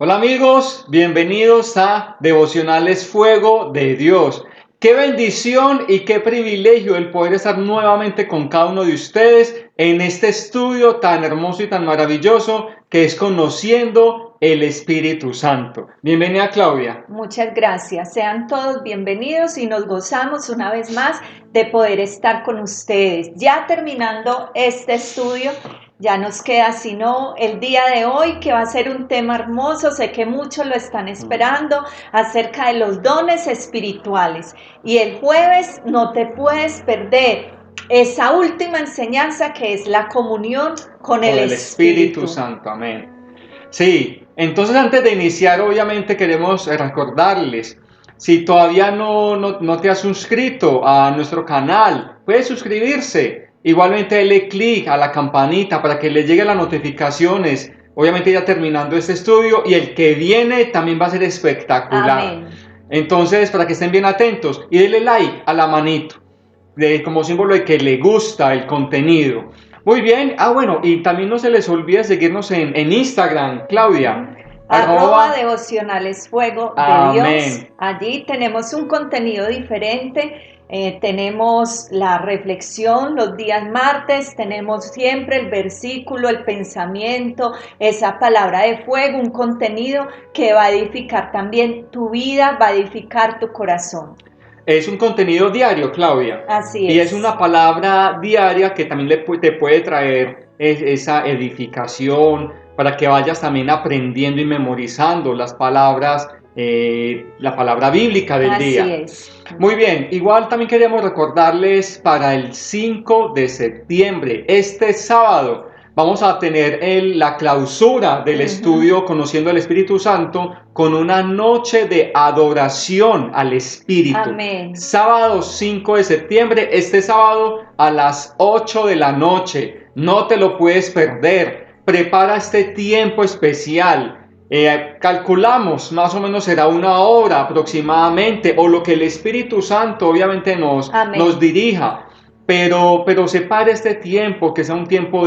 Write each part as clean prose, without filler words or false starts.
Hola amigos, bienvenidos a Devocionales Fuego de Dios. Qué bendición y qué privilegio el poder estar nuevamente con cada uno de ustedes en este estudio tan hermoso y tan maravilloso que es Conociendo el Espíritu Santo. Bienvenida Claudia. Muchas gracias. Sean todos bienvenidos y nos gozamos una vez más de poder estar con ustedes. Ya terminando este estudio, ya nos queda sino el día de hoy, que va a ser un tema hermoso. Sé que muchos lo están esperando, acerca de los dones espirituales. Y el jueves no te puedes perder esa última enseñanza, que es la comunión con el El Espíritu Espíritu. Santo, amén. Sí, entonces antes de iniciar, obviamente queremos recordarles, si todavía no te has suscrito a nuestro canal, puedes suscribirse. Igualmente dale clic a la campanita para que le lleguen las notificaciones. Obviamente ya terminando este estudio y el que viene también va a ser espectacular. Amén. Entonces, para que estén bien atentos y denle like a la manito, como símbolo de que le gusta el contenido. Muy bien, bueno, y también no se les olvide seguirnos en Instagram, Claudia, Devocionales Fuego de Dios. amén. Allí tenemos un contenido diferente. Tenemos la reflexión los días martes, tenemos siempre el versículo, el pensamiento, esa palabra de fuego, un contenido que va a edificar también tu vida, va a edificar tu corazón. Es un contenido diario, Claudia, Así y es una es. palabra diaria que también te puede traer esa edificación para que vayas también aprendiendo y memorizando las palabras, la palabra bíblica del Así día. es. Muy bien, igual también queríamos recordarles para el 5 de septiembre, este sábado, vamos a tener la clausura del estudio Conociendo el Espíritu Santo con una noche de adoración al Espíritu. Amén. Sábado 5 de septiembre, este sábado a las 8 de la noche. No te lo puedes perder. Prepara este tiempo especial. Calculamos, más o menos será una hora aproximadamente, o lo que el Espíritu Santo obviamente nos dirija. Pero separe este tiempo, que sea un tiempo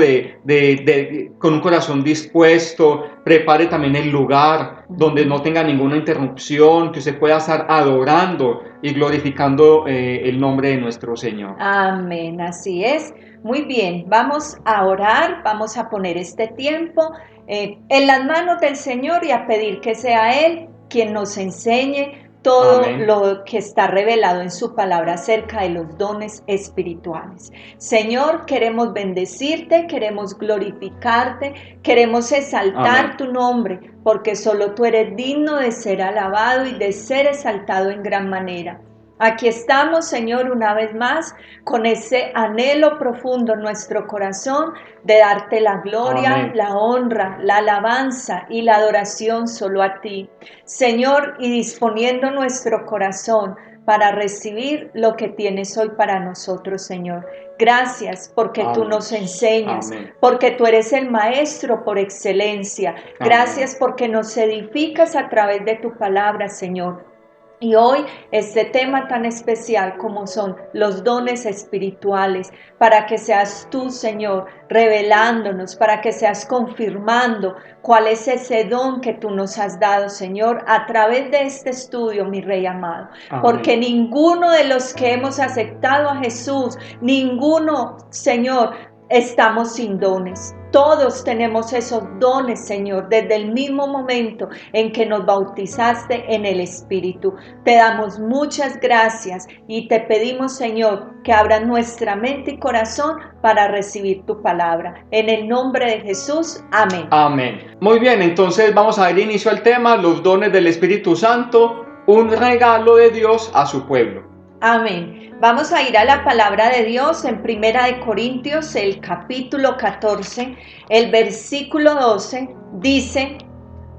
con un corazón dispuesto. Prepare también el lugar donde no tenga ninguna interrupción, que usted pueda estar adorando y glorificando el nombre de nuestro Señor. Amén, así es. Muy bien, vamos a orar, vamos a poner este tiempo en las manos del Señor y a pedir que sea Él quien nos enseñe todo Amén. lo que está revelado en su palabra acerca de los dones espirituales. Señor, queremos bendecirte, queremos glorificarte, queremos exaltar Amén. tu nombre, porque solo tú eres digno de ser alabado y de ser exaltado en gran manera. Aquí estamos, Señor, una vez más, con ese anhelo profundo en nuestro corazón de darte la gloria, Amén. la honra, la alabanza y la adoración solo a ti. Señor, y disponiendo nuestro corazón para recibir lo que tienes hoy para nosotros, Señor. Gracias porque tú Amén. nos enseñas, Amén. porque tú eres el maestro por excelencia. Gracias porque nos edificas a través de tu palabra, Señor. Y hoy este tema tan especial como son los dones espirituales, para que seas tú, Señor, revelándonos, para que seas confirmando cuál es ese don que tú nos has dado, Señor, a través de este estudio, mi Rey amado. Porque Amén. ninguno de los que hemos aceptado a Jesús, ninguno, Señor, estamos sin dones. Todos tenemos esos dones, Señor, desde el mismo momento en que nos bautizaste en el Espíritu. Te damos muchas gracias y te pedimos, Señor, que abras nuestra mente y corazón para recibir tu palabra. En el nombre de Jesús, amén. Amén. Muy bien, entonces vamos a dar inicio al tema, los dones del Espíritu Santo, un regalo de Dios a su pueblo. Amén. Vamos a ir a la palabra de Dios en Primera de Corintios, el capítulo 14, el versículo 12, dice: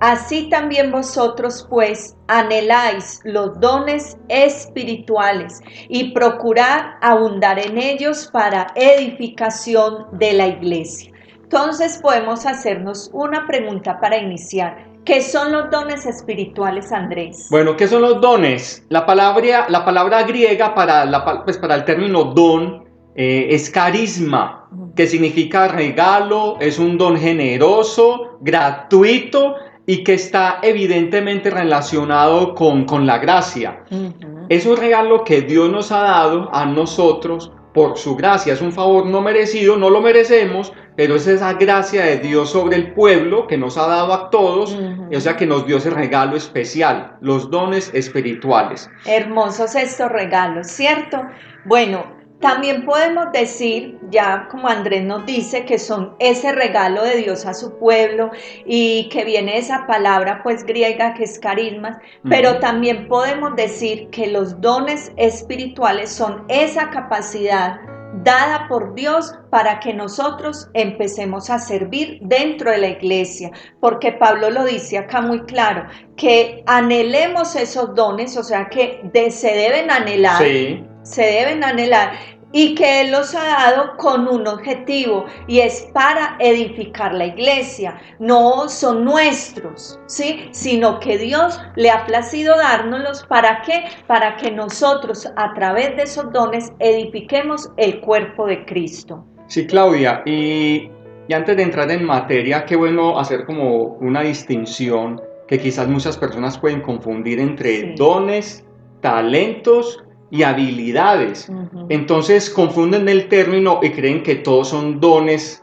así también vosotros, pues, anheláis los dones espirituales y procurad abundar en ellos para edificación de la iglesia. Entonces podemos hacernos una pregunta para iniciar. ¿Qué son los dones espirituales, Andrés? Bueno, ¿qué son los dones? La palabra griega para el término don es carisma, que significa regalo, es un don generoso, gratuito y que está evidentemente relacionado con la gracia. Ujú. Es un regalo que Dios nos ha dado a nosotros por su gracia. Es un favor no merecido, no lo merecemos, pero es esa gracia de Dios sobre el pueblo que nos ha dado a todos, o sea que nos dio ese regalo especial, los dones espirituales. Hermosos estos regalos, ¿cierto? Bueno, también podemos decir, ya como Andrés nos dice, que son ese regalo de Dios a su pueblo y que viene esa palabra pues griega que es carismas, pero también podemos decir que los dones espirituales son esa capacidad dada por Dios para que nosotros empecemos a servir dentro de la iglesia, porque Pablo lo dice acá muy claro, que anhelemos esos dones, o sea que se deben anhelar, Sí. se deben anhelar, y que Él los ha dado con un objetivo, y es para edificar la iglesia. No son nuestros, ¿sí? Sino que Dios le ha placido dárnoslos, ¿para qué? Para que nosotros a través de esos dones edifiquemos el cuerpo de Cristo. Sí, Claudia, y antes de entrar en materia, qué bueno hacer como una distinción que quizás muchas personas pueden confundir entre Sí. dones, talentos y habilidades. Ujú. Entonces confunden el término y creen que todos son dones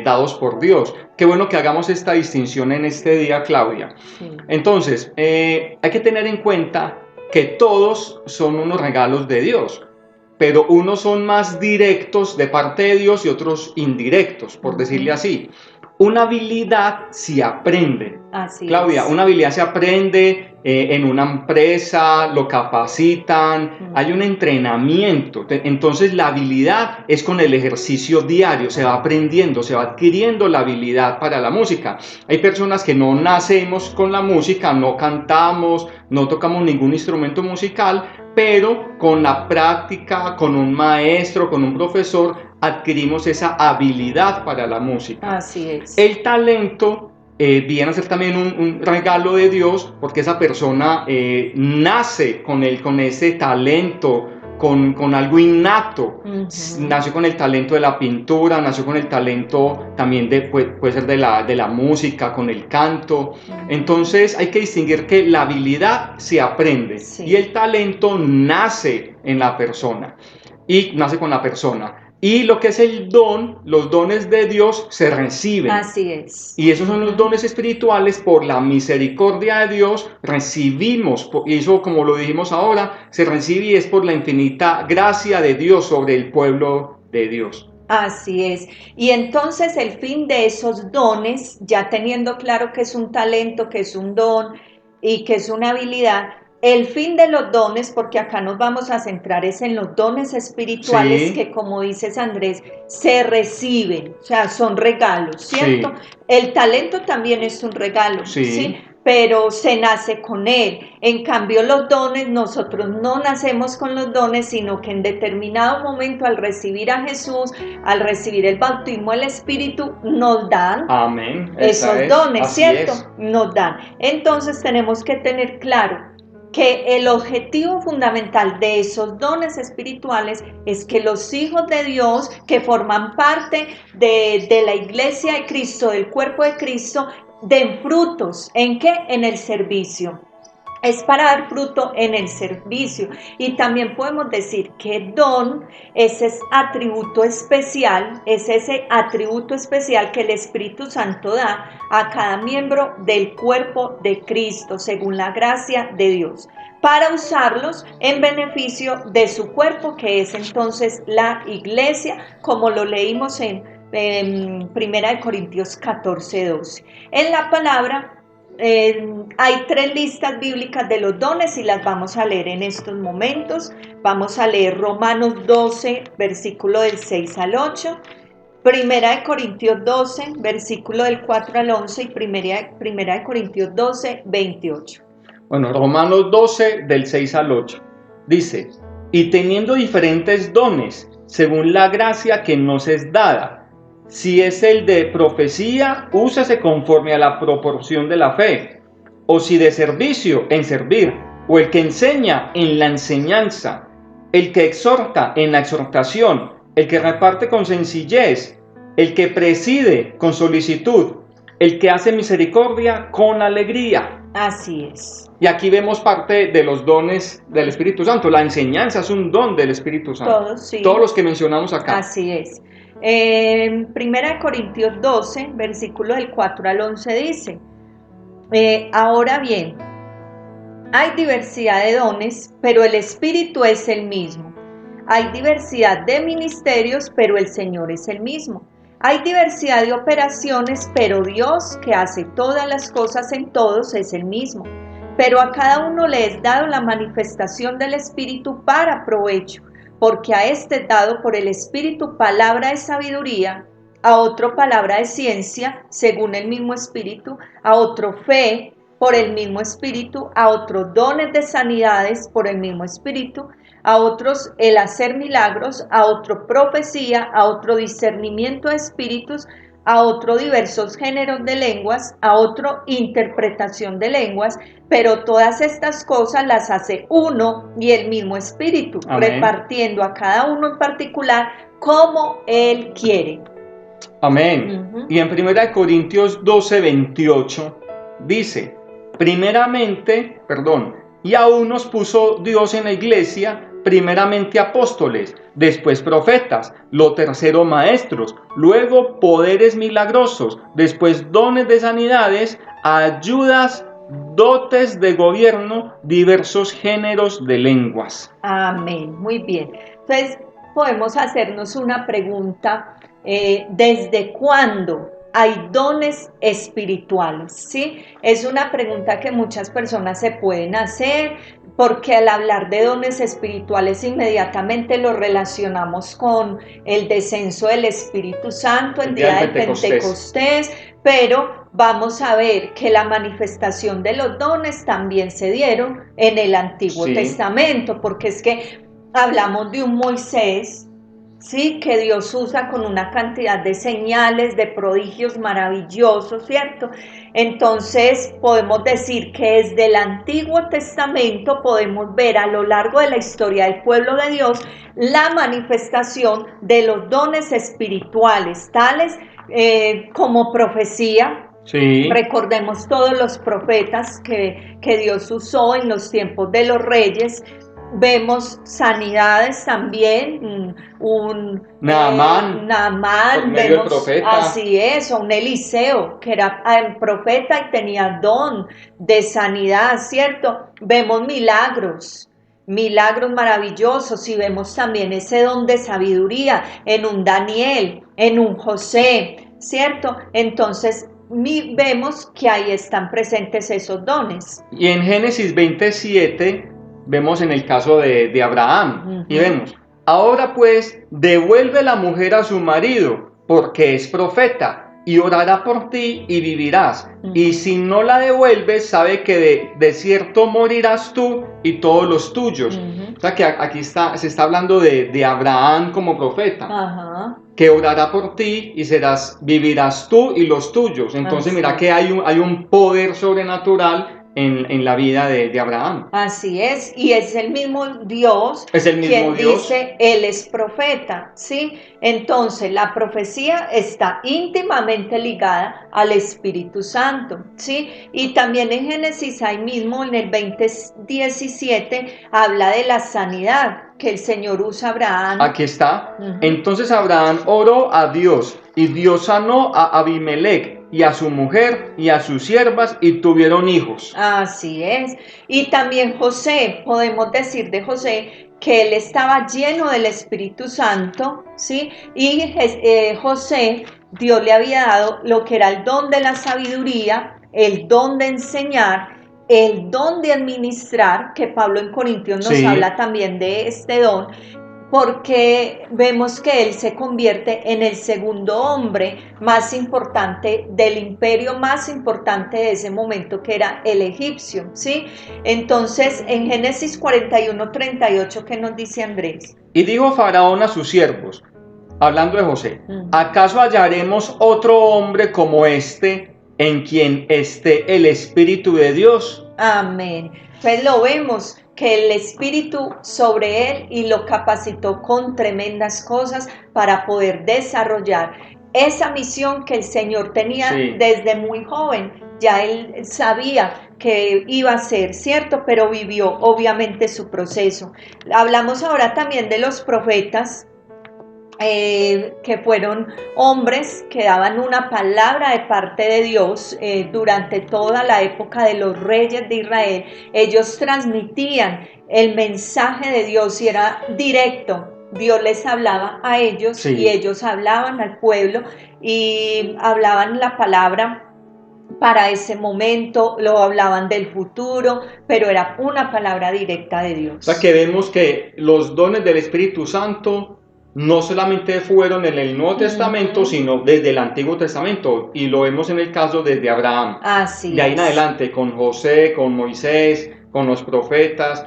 dados por Dios. Qué bueno que hagamos esta distinción en este día, Claudia. Sí. Entonces, hay que tener en cuenta que todos son unos regalos de Dios, pero unos son más directos de parte de Dios y otros indirectos, por decirle así. Una habilidad se aprende. Así Claudia, es. una habilidad se aprende en una empresa, lo capacitan, hay un entrenamiento. Entonces la habilidad es con el ejercicio diario, se va aprendiendo, se va adquiriendo la habilidad para la música. Hay personas que no nacemos con la música, no cantamos, no tocamos ningún instrumento musical, pero con la práctica, con un maestro, con un profesor, adquirimos esa habilidad para la música. Así es. El talento viene a ser también un regalo de Dios, porque esa persona nace con ese talento, con algo innato. Nació con el talento de la pintura, nació con el talento también puede ser de la música, con el canto. Entonces hay que distinguir que la habilidad se aprende, Sí. y el talento nace en la persona y nace con la persona. Y lo que es el don, los dones de Dios se reciben. Así es. Y esos son los dones espirituales. Por la misericordia de Dios recibimos, y eso, como lo dijimos ahora, se recibe y es por la infinita gracia de Dios sobre el pueblo de Dios. Así es. Y entonces el fin de esos dones, ya teniendo claro que es un talento, que es un don y que es una habilidad, el fin de los dones, porque acá nos vamos a centrar es en los dones espirituales, Sí. que como dices Andrés, se reciben, o sea, son regalos, ¿cierto? Sí. El talento también es un regalo, Sí. ¿sí? Pero se nace con él. En cambio, los dones, nosotros no nacemos con los dones, sino que en determinado momento, al recibir a Jesús, al recibir el bautismo del Espíritu, nos dan Amén. esos dones, Así ¿cierto? es. Nos dan. Entonces tenemos que tener claro que el objetivo fundamental de esos dones espirituales es que los hijos de Dios que forman parte de la iglesia de Cristo, del cuerpo de Cristo, den frutos. ¿En qué? En el servicio. Es para dar fruto en el servicio. Y también podemos decir que don es ese atributo especial, es ese atributo especial que el Espíritu Santo da a cada miembro del cuerpo de Cristo, según la gracia de Dios, para usarlos en beneficio de su cuerpo, que es entonces la iglesia, como lo leímos en 1 Corintios 14:12. En la palabra hay 3 listas bíblicas de los dones y las vamos a leer en estos momentos. Vamos a leer Romanos 12, versículo del 6 al 8, Primera de Corintios 12, versículo del 4 al 11 y Primera de Corintios 12, 28. Bueno, Romanos 12, del 6 al 8. Dice, y teniendo diferentes dones, según la gracia que nos es dada, si es el de profecía, úsese conforme a la proporción de la fe, o si de servicio, en servir, o el que enseña, en la enseñanza, el que exhorta, en la exhortación, el que reparte con sencillez, el que preside con solicitud, el que hace misericordia con alegría. Así es. Y aquí vemos parte de los dones del Espíritu Santo. La enseñanza es un don del Espíritu Santo. Todos, sí. Todos los que mencionamos acá. Así es. En 1 Corintios 12, versículos del 4 al 11 dice, ahora bien, hay diversidad de dones, pero el Espíritu es el mismo. Hay diversidad de ministerios, pero el Señor es el mismo. Hay diversidad de operaciones, pero Dios, que hace todas las cosas en todos, es el mismo. Pero a cada uno le es dado la manifestación del Espíritu para provecho, porque a este es dado por el Espíritu palabra de sabiduría, a otro palabra de ciencia, según el mismo Espíritu, a otro fe, por el mismo Espíritu, a otros dones de sanidades, por el mismo Espíritu, a otros el hacer milagros, a otro profecía, a otro discernimiento de espíritus, a otro diversos géneros de lenguas, a otro interpretación de lenguas, pero todas estas cosas las hace uno y el mismo Espíritu, Amén. Repartiendo a cada uno en particular como Él quiere. Amén. Uh-huh. Y en 1 Corintios 12, 28 dice, y a unos puso Dios en la iglesia, primeramente apóstoles, después profetas, lo tercero maestros, luego poderes milagrosos, después dones de sanidades, ayudas, dotes de gobierno, diversos géneros de lenguas. Amén, muy bien. Entonces podemos hacernos una pregunta, ¿desde cuándo hay dones espirituales? ¿Sí? Es una pregunta que muchas personas se pueden hacer, porque al hablar de dones espirituales inmediatamente lo relacionamos con el descenso del Espíritu Santo, el día de Pentecostés, pero vamos a ver que la manifestación de los dones también se dieron en el Antiguo Testamento, porque es que hablamos de un Moisés, sí, que Dios usa con una cantidad de señales, de prodigios maravillosos, ¿cierto? Entonces podemos decir que desde el Antiguo Testamento podemos ver a lo largo de la historia del pueblo de Dios la manifestación de los dones espirituales, tales como profecía. Sí. Recordemos todos los profetas que Dios usó en los tiempos de los reyes. Vemos sanidades también, Naamán, vemos, así es, un Eliseo que era profeta y tenía don de sanidad, ¿cierto? Vemos milagros maravillosos, y vemos también ese don de sabiduría en un Daniel, en un José, ¿cierto? Entonces vemos que ahí están presentes esos dones. Y en Génesis 27 vemos en el caso de Abraham, y vemos, ahora pues devuelve la mujer a su marido, porque es profeta, y orará por ti y vivirás. Y si no la devuelves, sabe que de cierto morirás tú y todos los tuyos. O sea que aquí se está hablando de Abraham como profeta. Que orará por ti y vivirás tú y los tuyos. Entonces mira que hay un poder sobrenatural en la vida de Abraham. Así es, y es el mismo Dios quien dice, Él es profeta, ¿sí? Entonces la profecía está íntimamente ligada al Espíritu Santo, ¿sí? Y también en Génesis ahí mismo, en el 20:17, habla de la sanidad que el Señor usa a Abraham. Aquí está. Entonces Abraham oró a Dios, y Dios sanó a Abimelech y a su mujer y a sus siervas, y tuvieron hijos. Así es. Y también José, podemos decir de José que él estaba lleno del Espíritu Santo, ¿sí? Y José, Dios le había dado lo que era el don de la sabiduría, el don de enseñar, el don de administrar, que Pablo en Corintios nos habla también de este don, porque vemos que él se convierte en el segundo hombre más importante del imperio más importante de ese momento, que era el egipcio, ¿sí? Entonces, en Génesis 41:38, ¿qué nos dice Andrés? Y dijo Faraón a sus siervos, hablando de José, ¿acaso hallaremos otro hombre como este, en quien esté el Espíritu de Dios? Amén. Pues lo vemos, que el Espíritu sobre él y lo capacitó con tremendas cosas para poder desarrollar esa misión que el Señor tenía Sí. desde muy joven. Ya él sabía que iba a ser, ¿cierto? Pero vivió obviamente su proceso. Hablamos ahora también de los profetas, que fueron hombres que daban una palabra de parte de Dios durante toda la época de los reyes de Israel. Ellos transmitían el mensaje de Dios y era directo. Dios les hablaba a ellos Sí. y ellos hablaban al pueblo y hablaban la palabra para ese momento, lo hablaban del futuro, pero era una palabra directa de Dios. O sea que vemos que los dones del Espíritu Santo no solamente fueron en el Nuevo Testamento, sino desde el Antiguo Testamento. Y lo vemos en el caso desde Abraham. Así de ahí en es. adelante, con José, con Moisés, con los profetas,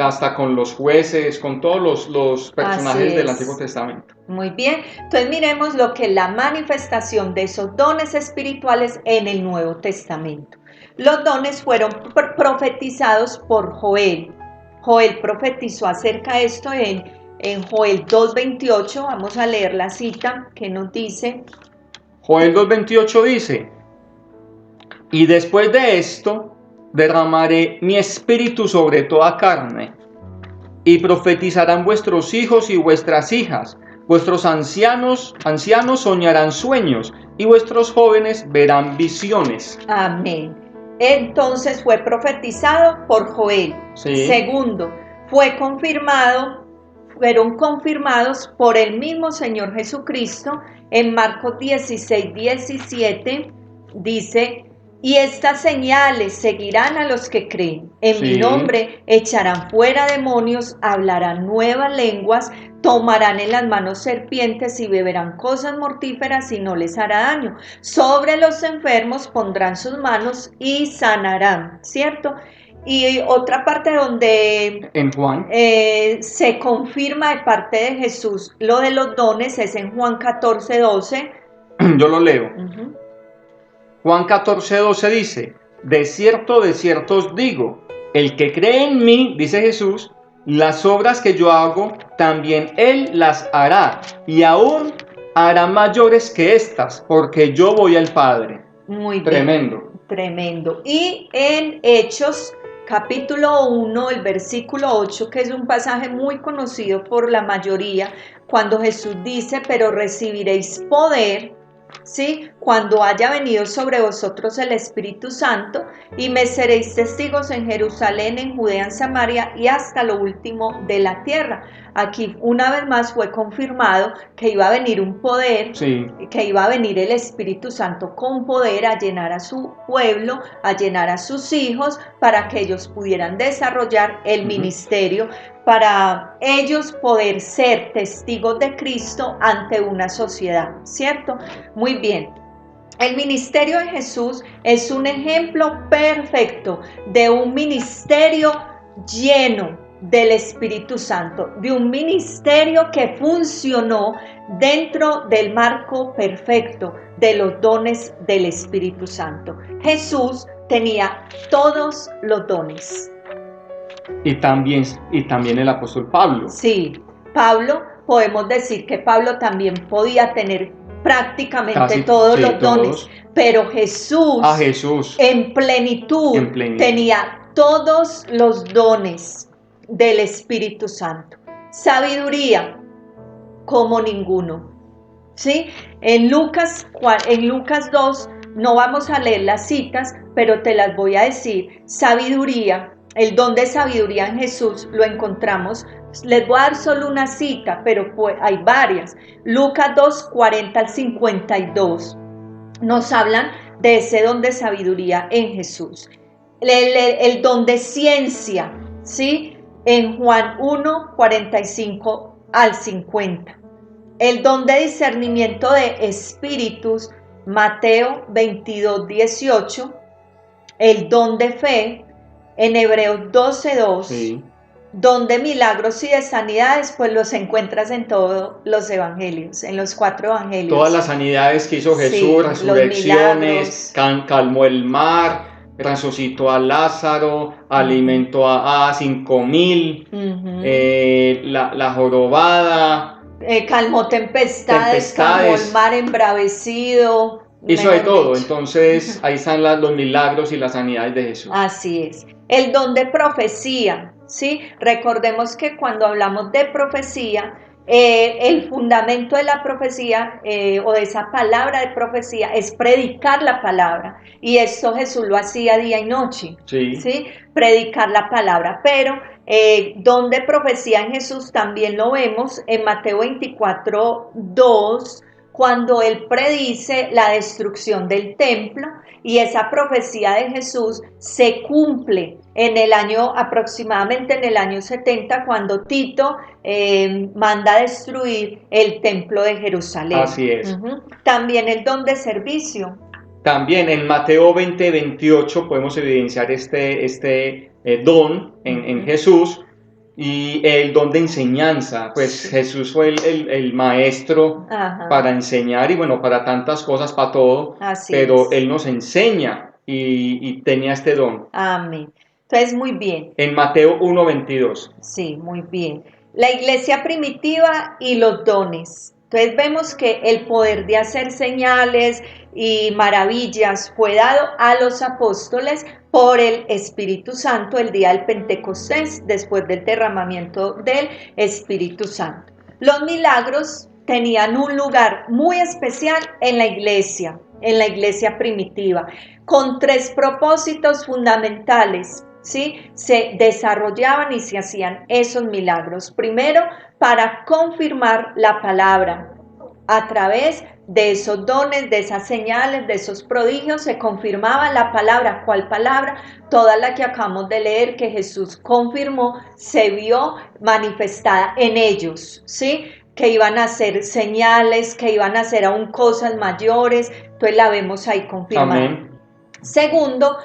hasta con los jueces, con todos los personajes del Antiguo Testamento. Muy bien, entonces miremos lo que es la manifestación de esos dones espirituales en el Nuevo Testamento. Los dones fueron profetizados por Joel. Joel profetizó acerca de esto en Joel 2:28. Vamos a leer la cita que nos dice. Joel 2:28 dice: y después de esto derramaré mi espíritu sobre toda carne, y profetizarán vuestros hijos y vuestras hijas. Vuestros ancianos soñarán sueños, y vuestros jóvenes verán visiones. Amén. Entonces fue profetizado por Joel. Sí. Segundo, fueron confirmados por el mismo Señor Jesucristo. En Marcos 16:17 dice: y estas señales seguirán a los que creen. En mi nombre echarán fuera demonios, hablarán nuevas lenguas, tomarán en las manos serpientes y beberán cosas mortíferas y no les hará daño. Sobre los enfermos pondrán sus manos y sanarán, ¿cierto? Y otra parte donde en Juan se confirma de parte de Jesús lo de los dones es en Juan 14:12. Yo lo leo. Juan 14:12 dice: de cierto os digo, el que cree en mí, dice Jesús, las obras que yo hago, también él las hará, y aún hará mayores que estas, porque yo voy al Padre. Muy bien. Tremendo. Tremendo. Y en Hechos, capítulo 1, el versículo 8, que es un pasaje muy conocido por la mayoría, cuando Jesús dice: pero recibiréis poder, ¿sí?, cuando haya venido sobre vosotros el Espíritu Santo, y me seréis testigos en Jerusalén, en Judea, en Samaria y hasta lo último de la tierra. Aquí una vez más fue confirmado que iba a venir un poder, que iba a venir el Espíritu Santo con poder a llenar a su pueblo, a llenar a sus hijos, para que ellos pudieran desarrollar el ministerio, para ellos poder ser testigos de Cristo ante una sociedad, ¿cierto? Muy bien. El ministerio de Jesús es un ejemplo perfecto de un ministerio lleno del Espíritu Santo, de un ministerio que funcionó dentro del marco perfecto de los dones del Espíritu Santo. Jesús tenía todos los dones. Y también el apóstol Pablo. Sí, Pablo, podemos decir que Pablo también podía tener prácticamente todos los dones, pero Jesús en plenitud tenía todos los dones del Espíritu Santo. Sabiduría como ninguno, ¿sí? En Lucas 2, no vamos a leer las citas, pero te las voy a decir. Sabiduría, el don de sabiduría en Jesús lo encontramos. Les voy a dar solo una cita, pero hay varias. Lucas 2, 40 al 52 nos hablan de ese don de sabiduría en Jesús. El don de ciencia, ¿sí?, en Juan 1, 45 al 50. El don de discernimiento de espíritus, Mateo 22, 18. El don de fe, en Hebreos 12:2. Don de milagros y de sanidades, pues los encuentras en todos los evangelios, en los 4 evangelios. Todas las sanidades que hizo Jesús, resurrecciones, calmó el mar, resucitó a Lázaro, alimentó a 5,000, la jorobada, calmó tempestades, calmó el mar embravecido. Hizo de mejor todo. dicho. Entonces ahí están los milagros y las sanidades de Jesús. Así es. El don de profecía, ¿sí? Recordemos que cuando hablamos de profecía, el fundamento de la profecía o de esa palabra de profecía es predicar la palabra. Y esto Jesús lo hacía día y noche, Sí. ¿sí? Predicar la palabra. Pero don de profecía en Jesús también lo vemos en Mateo 24:2, cuando él predice la destrucción del templo, y esa profecía de Jesús se cumple en el año, aproximadamente en el año 70, cuando Tito manda destruir el templo de Jerusalén. Así es. También el don de servicio. También en Mateo 20:28 podemos evidenciar este don en Jesús. Y el don de enseñanza, pues Sí. Jesús fue el maestro para enseñar y bueno, para tantas cosas, para todo, pero Él nos enseña y tenía este don. Amén. Entonces, muy bien. En Mateo 1:22. Sí, muy bien. La iglesia primitiva y los dones. Entonces vemos que el poder de hacer señales y maravillas fue dado a los apóstoles por el Espíritu Santo el día del Pentecostés, después del derramamiento del Espíritu Santo. Los milagros tenían un lugar muy especial en la iglesia primitiva, con tres propósitos fundamentales. ¿Sí? Se desarrollaban y se hacían esos milagros. Primero, para confirmar la palabra. A través de esos dones, de esas señales, de esos prodigios, se confirmaba la palabra. ¿Cuál palabra? Toda la que acabamos de leer, que Jesús confirmó, se vio manifestada en ellos, ¿sí? Que iban a hacer señales, que iban a hacer aún cosas mayores. Entonces la vemos ahí confirmada. Amén. Segundo,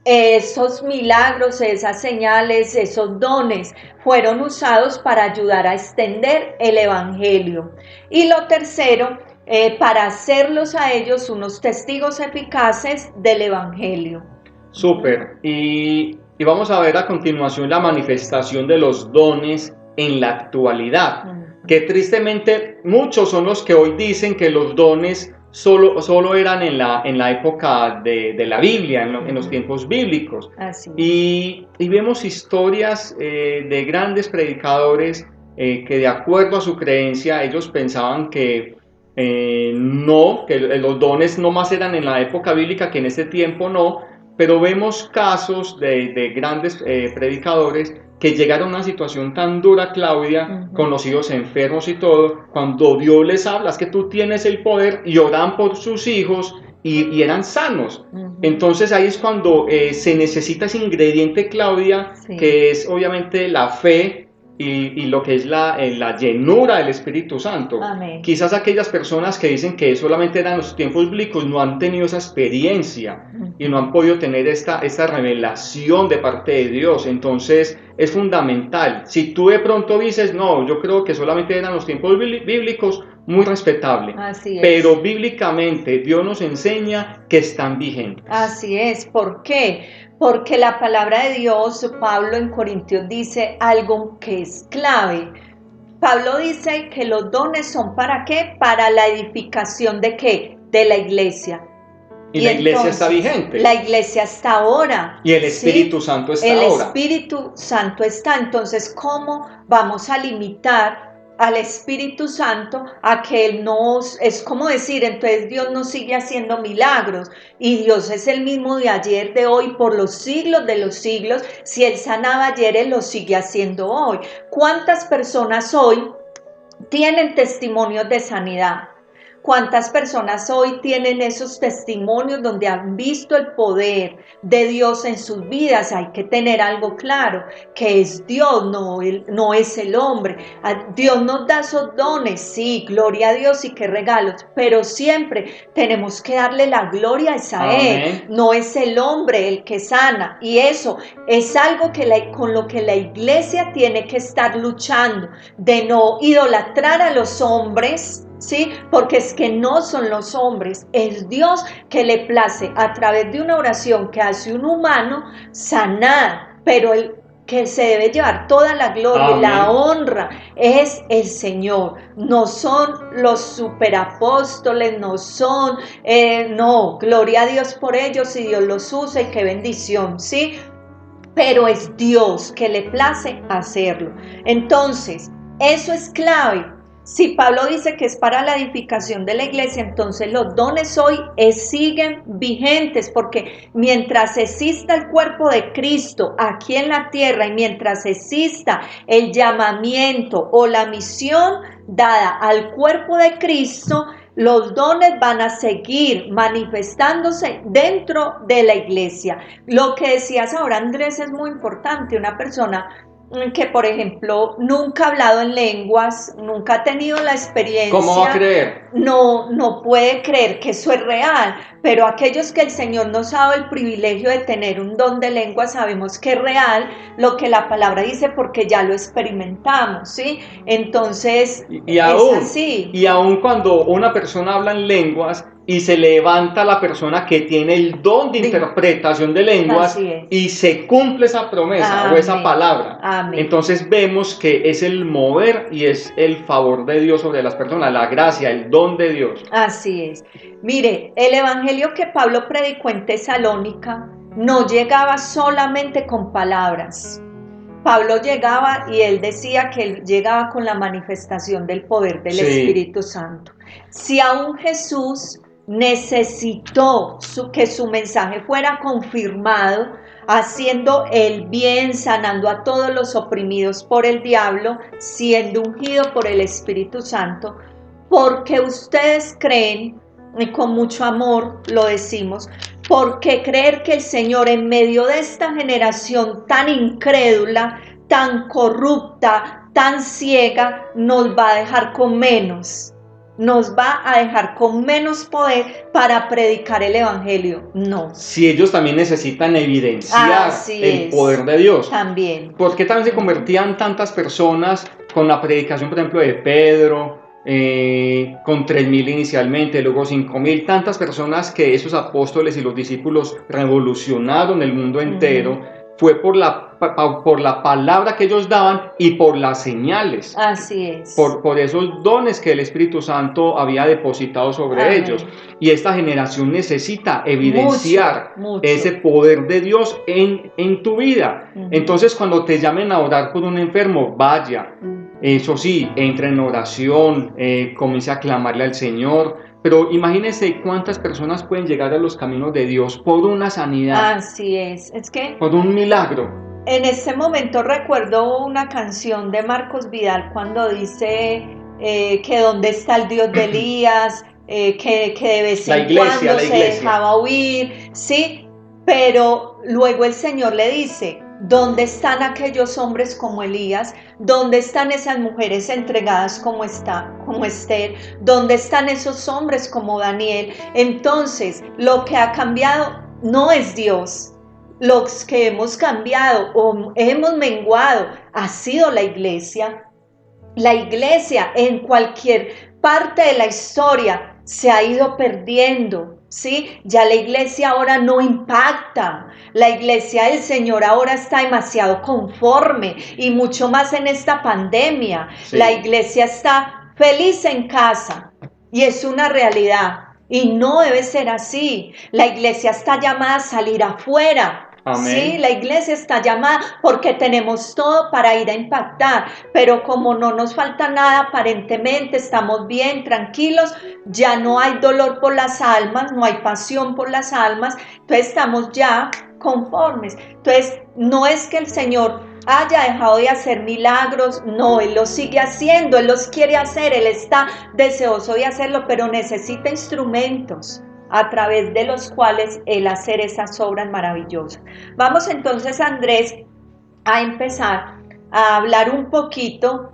esos milagros, esas señales, esos dones fueron usados para ayudar a extender el evangelio. Y lo tercero, para hacerlos a ellos unos testigos eficaces del evangelio. Súper. Y vamos a ver a continuación la manifestación de los dones en la actualidad. Que tristemente muchos son los que hoy dicen que los dones solo eran en la época de la Biblia, en los tiempos bíblicos. Así es. Y vemos historias de grandes predicadores que de acuerdo a su creencia ellos pensaban que no, que los dones no más eran en la época bíblica, que en este tiempo no, pero vemos casos de grandes predicadores que llegaron a una situación tan dura, Claudia, con los hijos enfermos y todo, cuando Dios les habla, es que tú tienes el poder, y oran por sus hijos y eran sanos. Entonces ahí es cuando se necesita ese ingrediente, Claudia, que es obviamente la fe y lo que es la llenura del Espíritu Santo. Amén. Quizás aquellas personas que dicen que solamente eran los tiempos bíblicos no han tenido esa experiencia y no han podido tener esta revelación de parte de Dios. Entonces es fundamental. Si tú de pronto dices, no, yo creo que solamente eran los tiempos bíblicos, muy respetable. Así es. Pero bíblicamente Dios nos enseña que están vigentes. Así es. ¿Por qué? Porque la palabra de Dios, Pablo en Corintios dice algo que es clave. Pablo dice que los dones son ¿para qué? Para la edificación ¿de qué? De la iglesia. Y la iglesia está vigente. La iglesia está ahora. Y el Espíritu Santo está ahora. El Espíritu Santo está. Entonces, ¿cómo vamos a limitar al Espíritu Santo a que Él nos, es como decir, entonces Dios nos sigue haciendo milagros y Dios es el mismo de ayer, de hoy, por los siglos de los siglos? Si Él sanaba ayer, Él lo sigue haciendo hoy. ¿Cuántas personas hoy tienen testimonios de sanidad? ¿Cuántas personas hoy tienen esos testimonios donde han visto el poder de Dios en sus vidas? Hay que tener algo claro, que es Dios, no es el hombre. Dios nos da esos dones, sí, gloria a Dios y qué regalos, pero siempre tenemos que darle la gloria a Él. No es el hombre el que sana, y eso es algo que con lo que la iglesia tiene que estar luchando, de no idolatrar a los hombres. Sí, porque es que no son los hombres, es Dios que le place a través de una oración que hace un humano sanar, pero que se debe llevar toda la gloria y la honra es el Señor. No son los superapóstoles, no son, no, gloria a Dios por ellos y Dios los usa y qué bendición, ¿sí? Pero es Dios que le place hacerlo. Entonces, eso es clave. Si Pablo dice que es para la edificación de la iglesia, entonces los dones hoy siguen vigentes, porque mientras exista el cuerpo de Cristo aquí en la tierra y mientras exista el llamamiento o la misión dada al cuerpo de Cristo, los dones van a seguir manifestándose dentro de la iglesia. Lo que decías ahora, Andrés, es muy importante. Una persona que, por ejemplo, nunca ha hablado en lenguas, nunca ha tenido la experiencia. ¿Cómo va a creer? No puede creer que eso es real, pero aquellos que el Señor nos ha dado el privilegio de tener un don de lengua, sabemos que es real lo que la palabra dice porque ya lo experimentamos, ¿sí? Entonces, es así. Y aún cuando una persona habla en lenguas y se levanta la persona que tiene el don de interpretación de lenguas y se cumple esa promesa o esa palabra. Amén. Entonces vemos que es el mover y es el favor de Dios sobre las personas, la gracia, el don de Dios. Así es. Mire, el evangelio que Pablo predicó en Tesalónica no llegaba solamente con palabras. Pablo llegaba y él decía que él llegaba con la manifestación del poder del Espíritu Santo. Si aún Jesús necesitó que su mensaje fuera confirmado, haciendo el bien, sanando a todos los oprimidos por el diablo, siendo ungido por el Espíritu Santo, porque ustedes creen, y con mucho amor lo decimos, porque creer que el Señor en medio de esta generación tan incrédula, tan corrupta, tan ciega, nos va a dejar con menos. Nos va a dejar con menos poder para predicar el evangelio. No. Si ellos también necesitan evidenciar el poder de Dios. También. ¿Por qué también se convertían tantas personas con la predicación, por ejemplo, de Pedro, con 3.000 inicialmente, luego 5.000? Tantas personas que esos apóstoles y los discípulos revolucionaron el mundo entero. Fue por la palabra que ellos daban y por las señales. Así es. Por esos dones que el Espíritu Santo había depositado sobre ellos. Y esta generación necesita evidenciar mucho. Ese poder de Dios en tu vida. Entonces, cuando te llamen a orar por un enfermo, vaya. Eso sí, entra en oración, comienza a clamarle al Señor. Pero imagínense cuántas personas pueden llegar a los caminos de Dios por una sanidad. Así es que por un milagro. En ese momento recuerdo una canción de Marcos Vidal cuando dice que dónde está el Dios de Elías, que de vez en cuando se dejaba oír, sí, pero luego el Señor le dice: ¿dónde están aquellos hombres como Elías? ¿Dónde están esas mujeres entregadas como Esther? ¿Dónde están esos hombres como Daniel? Entonces, lo que ha cambiado no es Dios. Los que hemos cambiado o hemos menguado ha sido la iglesia. La iglesia en cualquier parte de la historia se ha ido perdiendo, ¿sí? Ya la iglesia ahora no impacta. La iglesia del Señor ahora está demasiado conforme y mucho más en esta pandemia. Sí. La iglesia está feliz en casa y es una realidad. Y no debe ser así. La iglesia está llamada a salir afuera. Amén. Sí, la iglesia está llamada porque tenemos todo para ir a impactar, pero como no nos falta nada aparentemente, estamos bien, tranquilos, ya no hay dolor por las almas, no hay pasión por las almas, entonces estamos ya conformes. Entonces no es que el Señor haya dejado de hacer milagros, no, Él los sigue haciendo, Él los quiere hacer, Él está deseoso de hacerlo, pero necesita instrumentos a través de los cuales Él hacer esas obras maravillosas. Vamos entonces, Andrés, a empezar a hablar un poquito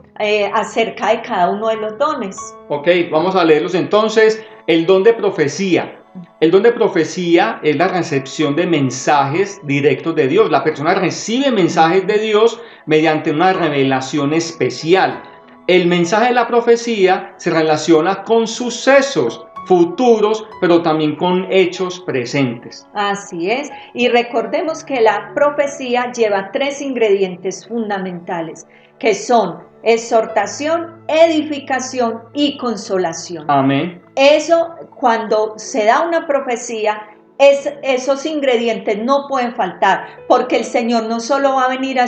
acerca de cada uno de los dones. Ok, vamos a leerlos entonces. El don de profecía. El don de profecía es la recepción de mensajes directos de Dios. La persona recibe mensajes de Dios mediante una revelación especial. El mensaje de la profecía se relaciona con sucesos futuros, pero también con hechos presentes. Así es, y recordemos que la profecía lleva 3 ingredientes fundamentales, que son exhortación, edificación y consolación. Amén. Eso, cuando se da una profecía, esos ingredientes no pueden faltar, porque el Señor no solo va a venir a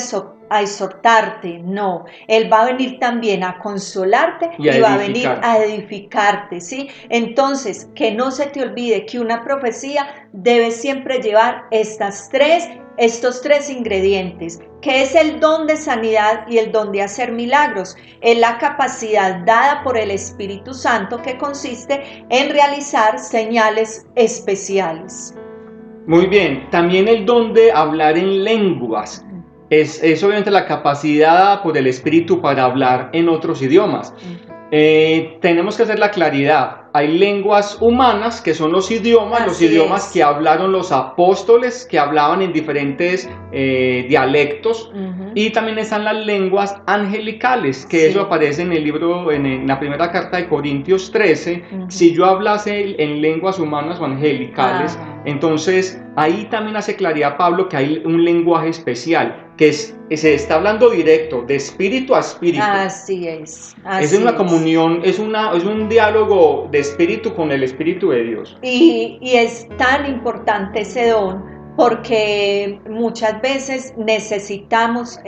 exhortarte, no, Él va a venir también a consolarte y va a venir a edificarte, ¿sí? Entonces, que no se te olvide que una profecía debe siempre llevar estos tres ingredientes, que es el don de sanidad y el don de hacer milagros. Es la capacidad dada por el Espíritu Santo que consiste en realizar señales especiales. Muy bien, también el don de hablar en lenguas. Es obviamente la capacidad dada por el Espíritu para hablar en otros idiomas. Tenemos que hacer la claridad. Hay lenguas humanas que son los idiomas que hablaron los apóstoles, que hablaban en diferentes dialectos. Y también están las lenguas angelicales, que eso aparece en el libro, en la primera carta de Corintios 13. Si yo hablase en lenguas humanas o angelicales, entonces ahí también hace claridad Pablo que hay un lenguaje especial, que se está hablando directo, de espíritu a espíritu. Así es. Es una comunión, es un diálogo de espíritu con el Espíritu de Dios. Y es tan importante ese don, porque muchas veces necesitamos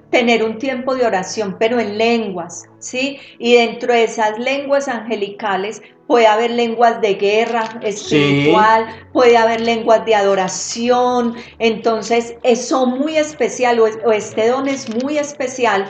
tener un tiempo de oración, pero en lenguas, ¿sí? Y dentro de esas lenguas angelicales puede haber lenguas de guerra espiritual, puede haber lenguas de adoración. Entonces, eso muy especial, o este don es muy especial,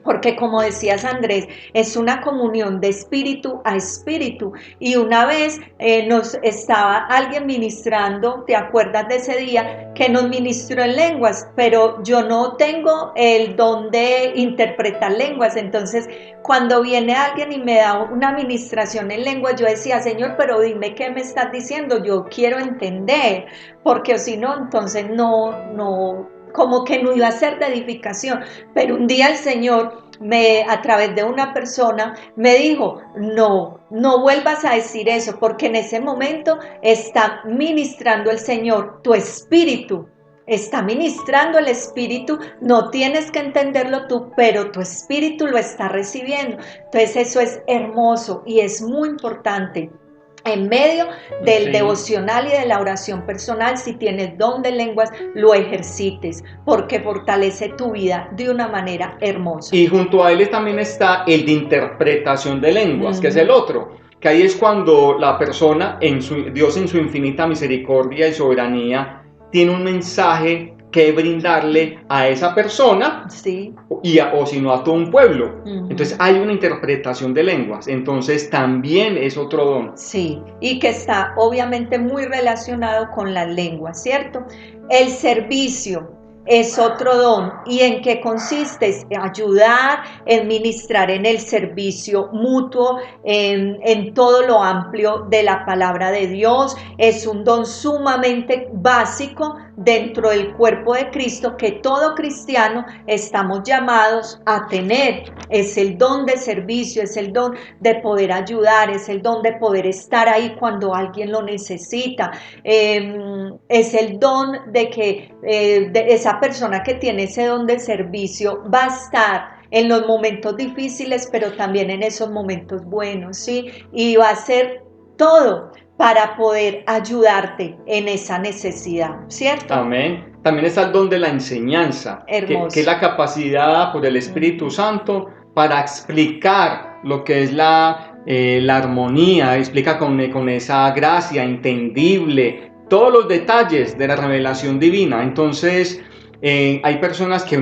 porque como decías Andrés, es una comunión de espíritu a espíritu. Y una vez nos estaba alguien ministrando, ¿te acuerdas de ese día? Que nos ministró en lenguas, pero yo no tengo el don de interpretar lenguas. Entonces, cuando viene alguien y me da una ministración en lenguas, yo decía, Señor, pero dime qué me estás diciendo, yo quiero entender, porque si no, entonces como que no iba a ser de edificación. Pero un día el Señor a través de una persona me dijo, no vuelvas a decir eso, porque en ese momento está ministrando el Señor tu espíritu. Está ministrando el espíritu, no tienes que entenderlo tú, pero tu espíritu lo está recibiendo. Entonces eso es hermoso y es muy importante. En medio del devocional y de la oración personal, si tienes don de lenguas, lo ejercites, porque fortalece tu vida de una manera hermosa. Y junto a él también está el de interpretación de lenguas, que es el otro, que ahí es cuando la persona, Dios en su infinita misericordia y soberanía, tiene un mensaje que brindarle a esa persona, o si no a todo un pueblo. Entonces hay una interpretación de lenguas, entonces también es otro don. Sí, y que está obviamente muy relacionado con las lenguas, ¿cierto? El servicio es otro don. ¿Y en qué consiste? Ayudar, en ministrar en el servicio mutuo, en todo lo amplio de la palabra de Dios. Es un don sumamente básico dentro del cuerpo de Cristo que todo cristiano estamos llamados a tener. Es el don de servicio, es el don de poder ayudar, es el don de poder estar ahí cuando alguien lo necesita. Es el don de que de esa persona que tiene ese don de servicio va a estar en los momentos difíciles, pero también en esos momentos buenos, ¿sí? Y va a hacer todo para poder ayudarte en esa necesidad, ¿cierto? Amén. También está el don de la enseñanza, que es la capacidad por el Espíritu Santo para explicar lo que es la armonía, explica con esa gracia entendible todos los detalles de la revelación divina. Entonces, hay personas que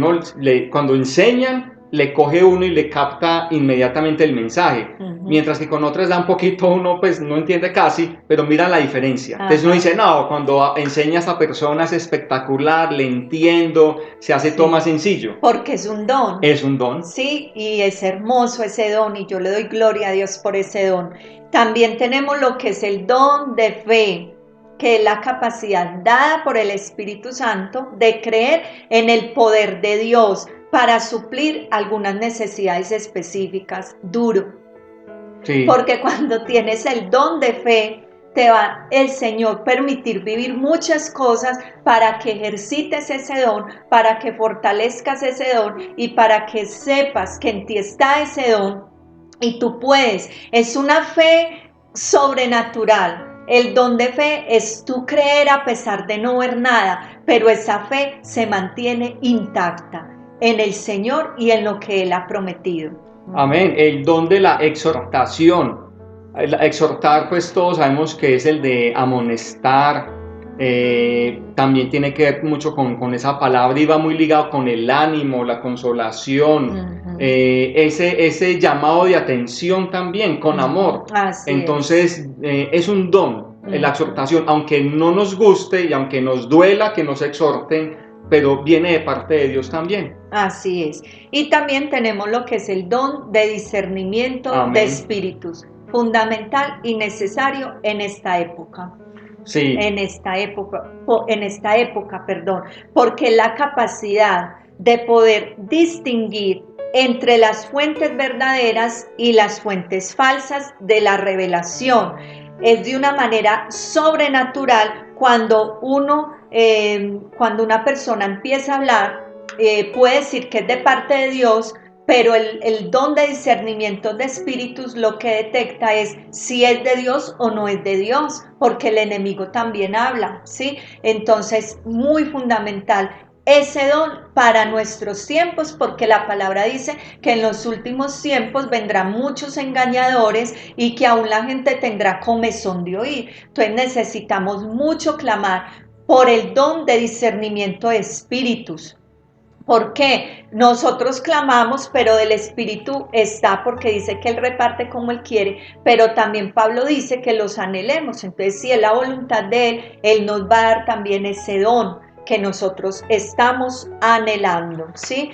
cuando enseñan, le coge uno y le capta inmediatamente el mensaje, mientras que con otras da un poquito, uno pues no entiende casi, pero mira la diferencia. Entonces uno dice, no, cuando enseña a esta persona es espectacular, le entiendo, se hace todo más sencillo. Porque es un don. Es un don. Sí, y es hermoso ese don y yo le doy gloria a Dios por ese don. También tenemos lo que es el don de fe, que es la capacidad dada por el Espíritu Santo de creer en el poder de Dios para suplir algunas necesidades específicas. Duro. Sí. Porque cuando tienes el don de fe, te va el Señor permitir vivir muchas cosas para que ejercites ese don, para que fortalezcas ese don y para que sepas que en ti está ese don y tú puedes. Es una fe sobrenatural. El don de fe es tú creer a pesar de no ver nada, pero esa fe se mantiene intacta en el Señor y en lo que Él ha prometido. Amén. El don de la exhortación. Exhortar, pues todos sabemos que es el de amonestar. También tiene que ver mucho con esa palabra y va muy ligado con el ánimo, la consolación, ese llamado de atención también, con amor. Así Entonces, es un don, la exhortación, aunque no nos guste y aunque nos duela que nos exhorten, pero viene de parte de Dios también. Así es. Y también tenemos lo que es el don de discernimiento Amén. de espíritus, fundamental y necesario en esta época. Sí. En esta época, porque la capacidad de poder distinguir entre las fuentes verdaderas y las fuentes falsas de la revelación es de una manera sobrenatural. Cuando una persona empieza a hablar, puede decir que es de parte de Dios, pero el don de discernimiento de espíritus lo que detecta es si es de Dios o no es de Dios, porque el enemigo también habla, ¿sí? Entonces, muy fundamental ese don para nuestros tiempos, porque la palabra dice que en los últimos tiempos vendrán muchos engañadores y que aún la gente tendrá comezón de oír. Entonces necesitamos mucho clamar por el don de discernimiento de espíritus. ¿Por qué? Nosotros clamamos, pero del Espíritu está, porque dice que Él reparte como Él quiere, pero también Pablo dice que los anhelemos. Entonces, si es la voluntad de Él, Él nos va a dar también ese don que nosotros estamos anhelando, ¿sí?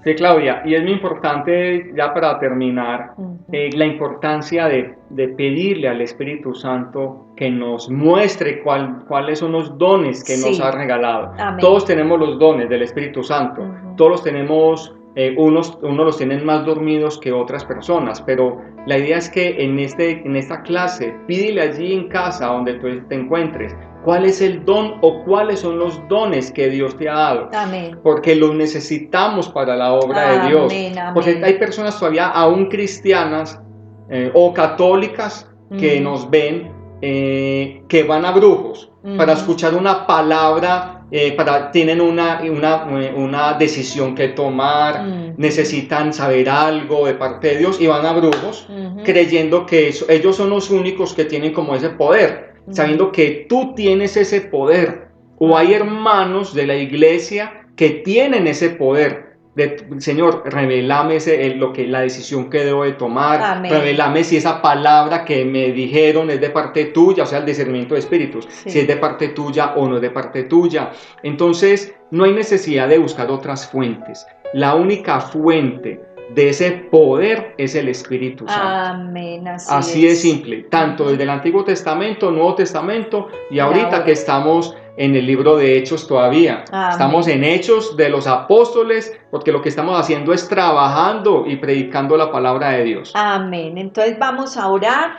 Sí, Claudia, y es muy importante, ya para terminar, la importancia de pedirle al Espíritu Santo que nos muestre cuáles son los dones que nos ha regalado. Amén. Todos tenemos los dones del Espíritu Santo, todos los tenemos, unos los tienen más dormidos que otras personas, pero la idea es que en esta clase, pídele allí en casa donde tú te encuentres, ¿cuál es el don o cuáles son los dones que Dios te ha dado? Amén. Porque los necesitamos para la obra de Dios. Amén. Porque hay personas todavía aún cristianas o católicas que nos ven, que van a brujos para escuchar una palabra, tienen una decisión que tomar, necesitan saber algo de parte de Dios y van a brujos creyendo que ellos son los únicos que tienen como ese poder. Sabiendo que tú tienes ese poder, o hay hermanos de la iglesia que tienen ese poder. Señor, revelame la decisión que debo de tomar. Amén. Revelame si esa palabra que me dijeron es de parte tuya, o sea, el discernimiento de espíritus, sí, si es de parte tuya o no es de parte tuya. Entonces, no hay necesidad de buscar otras fuentes. La única fuente de ese poder es el Espíritu Santo. Amén. Así es simple, tanto desde el Antiguo Testamento, Nuevo Testamento y ahorita que estamos en el libro de Hechos todavía. Amén. Estamos en Hechos de los Apóstoles, porque lo que estamos haciendo es trabajando y predicando la palabra de Dios. Amén. Entonces vamos a orar.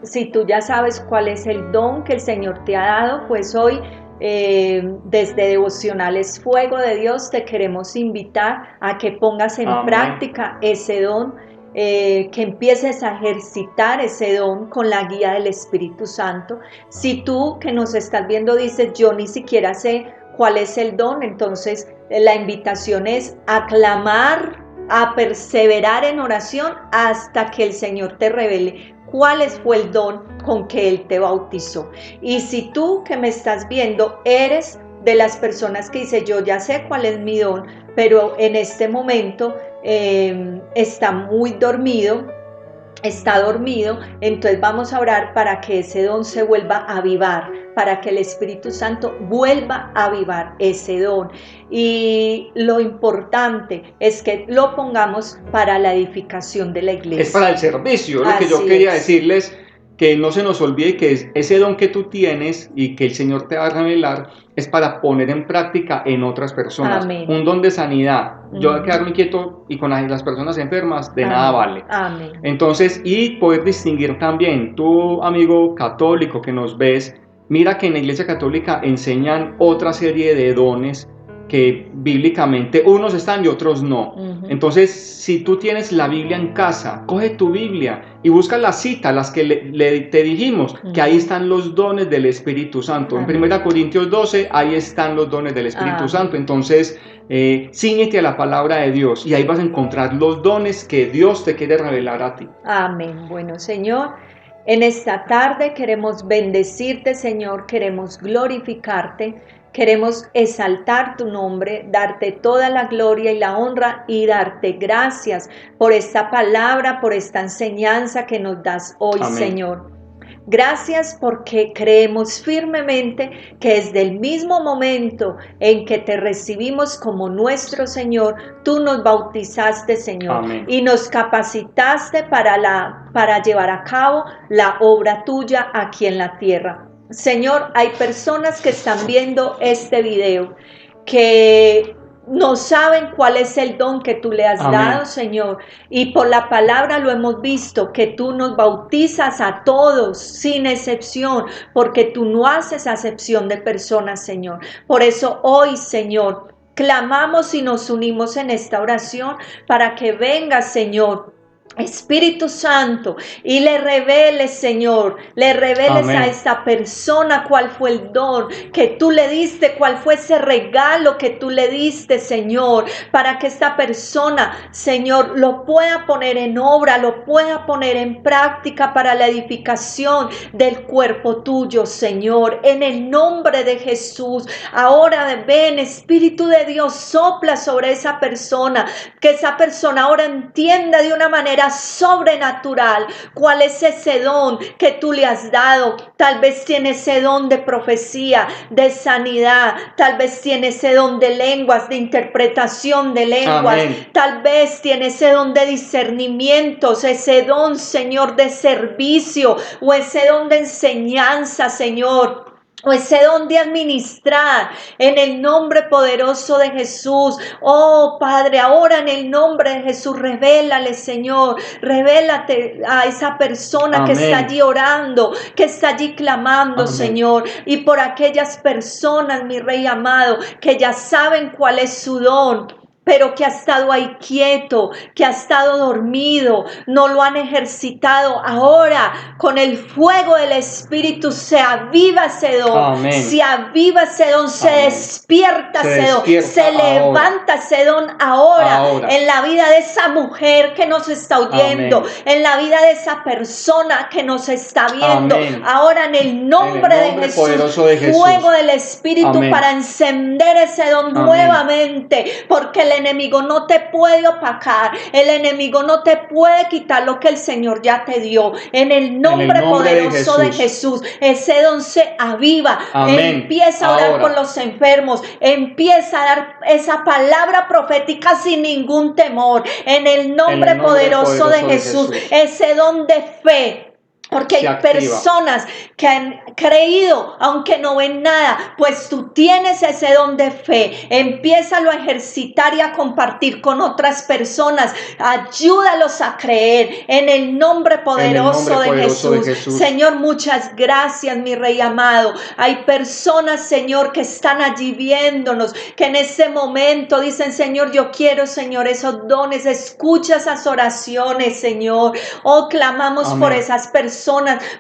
Si tú ya sabes cuál es el don que el Señor te ha dado, pues hoy desde Devocionales Fuego de Dios te queremos invitar a que pongas en práctica ese don, que empieces a ejercitar ese don con la guía del Espíritu Santo. Si tú que nos estás viendo dices, yo ni siquiera sé cuál es el don, entonces la invitación es a clamar, a perseverar en oración hasta que el Señor te revele cuál fue el don con que Él te bautizó. Y si tú que me estás viendo eres de las personas que dice, yo ya sé cuál es mi don, pero en este momento está muy dormido, entonces vamos a orar para que ese don se vuelva a avivar, para que el Espíritu Santo vuelva a avivar ese don. Y lo importante es que lo pongamos para la edificación de la iglesia. Es para el servicio, lo que yo quería decirles. que no se nos olvide que ese don que tú tienes y que el Señor te va a revelar es para poner en práctica en otras personas. Amén. Un don de sanidad. Yo voy a Ujú. quedarme quieto y con las personas enfermas de nada Amén. vale. Amén. Entonces, y poder distinguir también, tú amigo católico que nos ves, mira que en la Iglesia Católica enseñan otra serie de dones que bíblicamente unos están y otros no. Ujú. Entonces, si tú tienes la Biblia en casa, coge tu Biblia y busca las citas, las que te dijimos, que ahí están los dones del Espíritu Santo. En Amén. 1 Corintios 12, ahí están los dones del Espíritu Amén. Santo. Entonces, cíñete a la palabra de Dios y ahí vas a encontrar los dones que Dios te quiere revelar a ti. Amén. Bueno, Señor, en esta tarde queremos bendecirte, Señor, queremos glorificarte, queremos exaltar tu nombre, darte toda la gloria y la honra y darte gracias por esta palabra, por esta enseñanza que nos das hoy, Amén. Señor. Gracias porque creemos firmemente que desde el mismo momento en que te recibimos como nuestro Señor, tú nos bautizaste, Señor, Amén. y nos capacitaste para llevar a cabo la obra tuya aquí en la tierra. Señor, hay personas que están viendo este video que no saben cuál es el don que tú le has Amén. dado, Señor, y por la palabra lo hemos visto, que tú nos bautizas a todos sin excepción, porque tú no haces acepción de personas, Señor. Por eso hoy, Señor, clamamos y nos unimos en esta oración para que venga, Señor, Espíritu Santo, y le reveles, Señor, le reveles Amén. a esta persona cuál fue el don que tú le diste, cuál fue ese regalo que tú le diste, Señor, para que esta persona, Señor, lo pueda poner en obra, lo pueda poner en práctica para la edificación del cuerpo tuyo, Señor, en el nombre de Jesús. Ahora ven, Espíritu de Dios, sopla sobre esa persona, que esa persona ahora entienda de una manera sobrenatural cuál es ese don que tú le has dado. Tal vez tiene ese don de profecía, de sanidad, tal vez tiene ese don de lenguas, de interpretación de lenguas. Amén. Tal vez tiene ese don de discernimientos, ese don, Señor, de servicio, o ese don de enseñanza, Señor, o ese don de administrar, en el nombre poderoso de Jesús. Oh Padre, ahora en el nombre de Jesús, revélale, Señor, revélate a esa persona que Amén. está allí orando, que está allí clamando, Amén. Señor, y por aquellas personas, mi Rey amado, que ya saben cuál es su don, pero que ha estado ahí quieto, que ha estado dormido, no lo han ejercitado. Ahora, con el fuego del Espíritu, se aviva ese don, Amén. se aviva ese don, se Amén. despierta Se ese don, despierta se levanta ese don ahora, en la vida de esa mujer que nos está oyendo, Amén. en la vida de esa persona que nos está viendo. Amén. Ahora, en el nombre de Jesús, poderoso de Jesús. fuego del Espíritu Amén. para encender ese don Amén. nuevamente, porque el enemigo no te puede opacar, el enemigo no te puede quitar lo que el Señor ya te dio. En el nombre poderoso de Jesús, ese don se aviva. Amén. Empieza a orar Ahora. por los enfermos, empieza a dar esa palabra profética sin ningún temor. En el nombre poderoso de Jesús, ese don de fe. Porque hay personas que han creído, aunque no ven nada, pues tú tienes ese don de fe. Empiézalo a ejercitar y a compartir con otras personas. Ayúdalos a creer en el nombre poderoso de Jesús. Señor, muchas gracias, mi Rey amado. Hay personas, Señor, que están allí viéndonos, que en este momento dicen, Señor, yo quiero, Señor, esos dones. Escucha esas oraciones, Señor. Oh, clamamos por esas personas,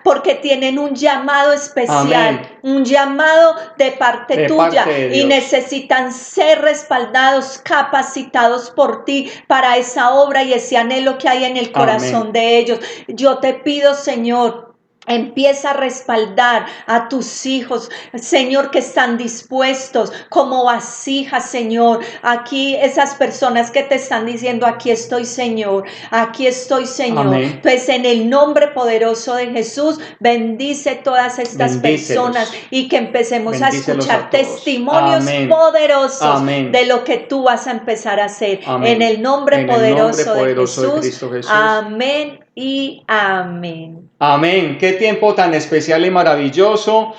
porque tienen un llamado especial. Amén. Un llamado de parte tuya, y necesitan ser respaldados, capacitados por ti para esa obra y ese anhelo que hay en el corazón de ellos. Yo te pido, Señor, empieza a respaldar a tus hijos, Señor, que están dispuestos como vasijas, Señor. Aquí esas personas que te están diciendo, aquí estoy, Señor, aquí estoy, Señor. Amén. Pues en el nombre poderoso de Jesús, bendice todas estas personas y que empecemos a escuchar testimonios poderosos de lo que tú vas a empezar a hacer. En el nombre poderoso de Jesús. Amén. y amén. Amén. Qué tiempo tan especial y maravilloso.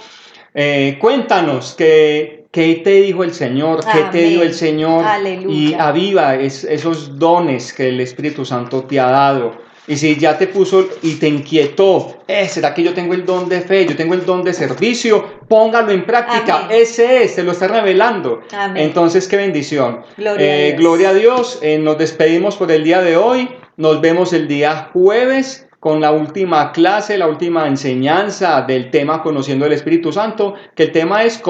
Cuéntanos qué te dijo el Señor, qué te dio el Amén. Señor y Aleluya. aviva esos dones que el Espíritu Santo te ha dado. Y si ya te puso y te inquietó, ¿será que yo tengo el don de fe? Yo tengo el don de servicio. Póngalo en práctica. Amén. Ese es, te lo está revelando. Amén. Entonces, qué bendición. Gloria a Dios. Gloria a Dios. Nos despedimos por el día de hoy. Nos vemos el día jueves con la última clase, la última enseñanza del tema Conociendo el Espíritu Santo, que el tema es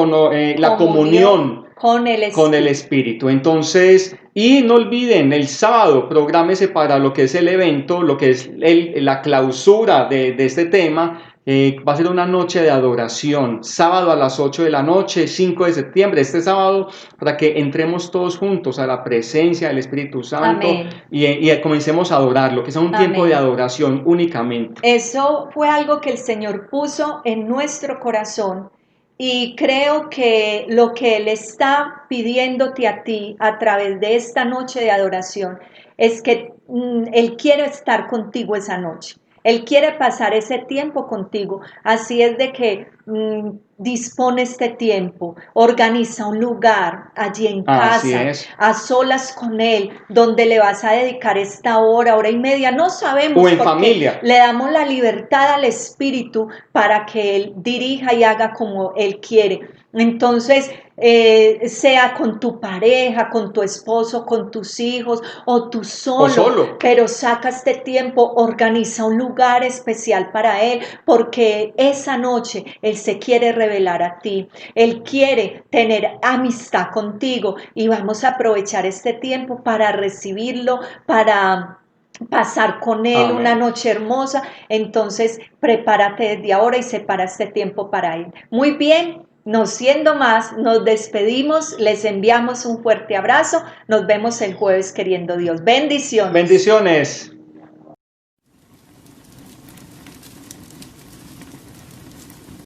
la comunión con el Espíritu. Entonces, y no olviden, el sábado, prográmese para lo que es el evento, lo que es la clausura de este tema. Va a ser una noche de adoración, sábado a las 8 de la noche, 5 de septiembre, este sábado, para que entremos todos juntos a la presencia del Espíritu Santo y comencemos a adorarlo, que sea un tiempo de adoración únicamente. Eso fue algo que el Señor puso en nuestro corazón y creo que lo que Él está pidiéndote a ti a través de esta noche de adoración es que Él quiere estar contigo esa noche. Él quiere pasar ese tiempo contigo. Así es de que dispone este tiempo, organiza un lugar allí en casa, a solas con Él, donde le vas a dedicar esta hora y media. No sabemos, o en familia. Le damos la libertad al Espíritu para que Él dirija y haga como Él quiere. Entonces, sea con tu pareja, con tu esposo, con tus hijos o tú solo, pero saca este tiempo, organiza un lugar especial para Él, porque esa noche Él se quiere revelar a ti, Él quiere tener amistad contigo y vamos a aprovechar este tiempo para recibirlo, para pasar con Él una noche hermosa. Entonces prepárate desde ahora y separa este tiempo para Él. Muy bien. No siendo más, nos despedimos, les enviamos un fuerte abrazo, nos vemos el jueves queriendo Dios. Bendiciones. Bendiciones.